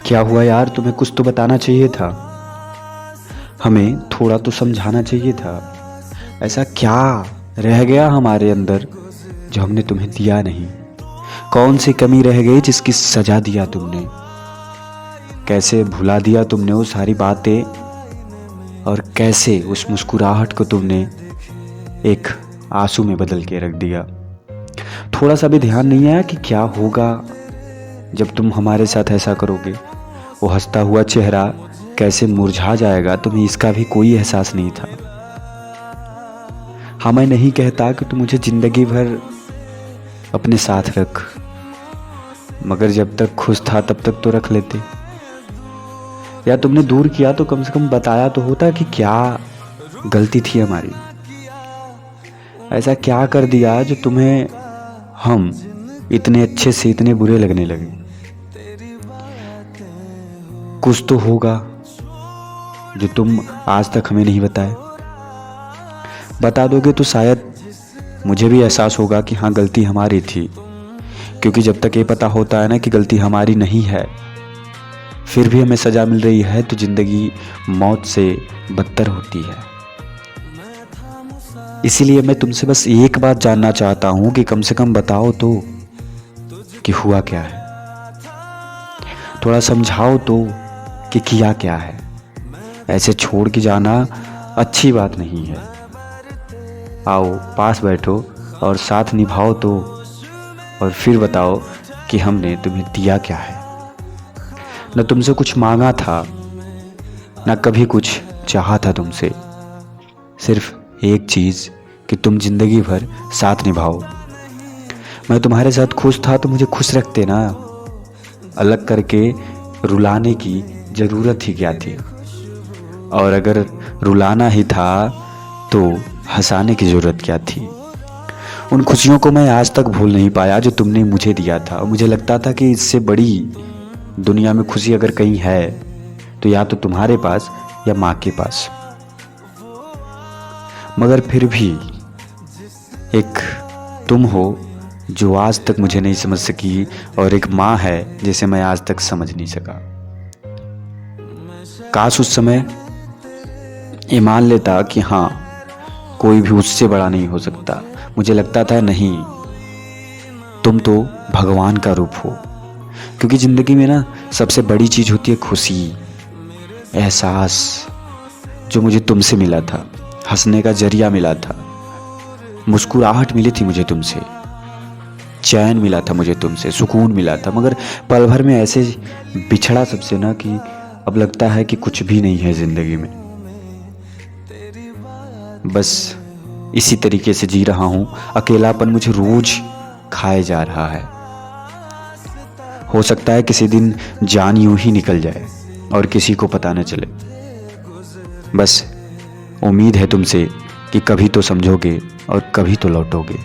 क्या हुआ यार, तुम्हें कुछ तो बताना चाहिए था। हमें थोड़ा तो समझाना चाहिए था। ऐसा क्या रह गया हमारे अंदर जो हमने तुम्हें दिया नहीं? कौन सी कमी रह गई जिसकी सजा दिया तुमने? कैसे भुला दिया तुमने वो सारी बातें, और कैसे उस मुस्कुराहट को तुमने एक आंसू में बदल के रख दिया? थोड़ा सा भी ध्यान नहीं आया कि क्या होगा जब तुम हमारे साथ ऐसा करोगे? वो हंसता हुआ चेहरा कैसे मुरझा जाएगा, तुम्हें इसका भी कोई एहसास नहीं था। हाँ, मैं नहीं कहता कि तू मुझे जिंदगी भर अपने साथ रख, मगर जब तक खुश था तब तक तो रख लेते। या तुमने दूर किया तो कम से कम बताया तो होता कि क्या गलती थी हमारी। ऐसा क्या कर दिया जो तुम्हें हम इतने अच्छे से इतने बुरे लगने लगे? कुछ तो होगा जो तुम आज तक हमें नहीं बताए। बता दोगे तो शायद मुझे भी एहसास होगा कि हाँ, गलती हमारी थी। क्योंकि जब तक ये पता होता है ना कि गलती हमारी नहीं है, फिर भी हमें सज़ा मिल रही है, तो ज़िंदगी मौत से बदतर होती है। इसीलिए मैं तुमसे बस एक बात जानना चाहता हूँ कि कम से कम बताओ तो कि हुआ क्या है। थोड़ा समझाओ तो कि किया क्या है। ऐसे छोड़ के जाना अच्छी बात नहीं है। आओ पास बैठो और साथ निभाओ तो, और फिर बताओ कि हमने तुम्हें दिया क्या है। न तुमसे कुछ मांगा था, न कभी कुछ चाहा था तुमसे। सिर्फ एक चीज़ कि तुम जिंदगी भर साथ निभाओ। मैं तुम्हारे साथ खुश था तो मुझे खुश रखते ना। अलग करके रुलाने की ज़रूरत ही क्या थी? और अगर रुलाना ही था तो हंसाने की ज़रूरत क्या थी? उन खुशियों को मैं आज तक भूल नहीं पाया जो तुमने मुझे दिया था। मुझे लगता था कि इससे बड़ी दुनिया में खुशी अगर कहीं है तो या तो तुम्हारे पास या माँ के पास। मगर फिर भी एक तुम हो जो आज तक मुझे नहीं समझ सकी, और एक माँ है जिसे मैं आज तक समझ नहीं सका। काश उस समय ये मान लेता कि हाँ, कोई भी उससे बड़ा नहीं हो सकता। मुझे लगता था नहीं, तुम तो भगवान का रूप हो। क्योंकि ज़िंदगी में ना सबसे बड़ी चीज़ होती है खुशी, एहसास, जो मुझे तुमसे मिला था। हंसने का जरिया मिला था, मुस्कुराहट मिली थी मुझे तुमसे, चैन मिला था मुझे तुमसे, सुकून मिला था। मगर पल भर में ऐसे बिछड़ा सबसे ना कि अब लगता है कि कुछ भी नहीं है ज़िंदगी में। बस इसी तरीके से जी रहा हूँ। अकेलापन मुझे रोज खाए जा रहा है। हो सकता है किसी दिन जान यूं ही निकल जाए और किसी को पता न चले। बस उम्मीद है तुमसे कि कभी तो समझोगे और कभी तो लौटोगे।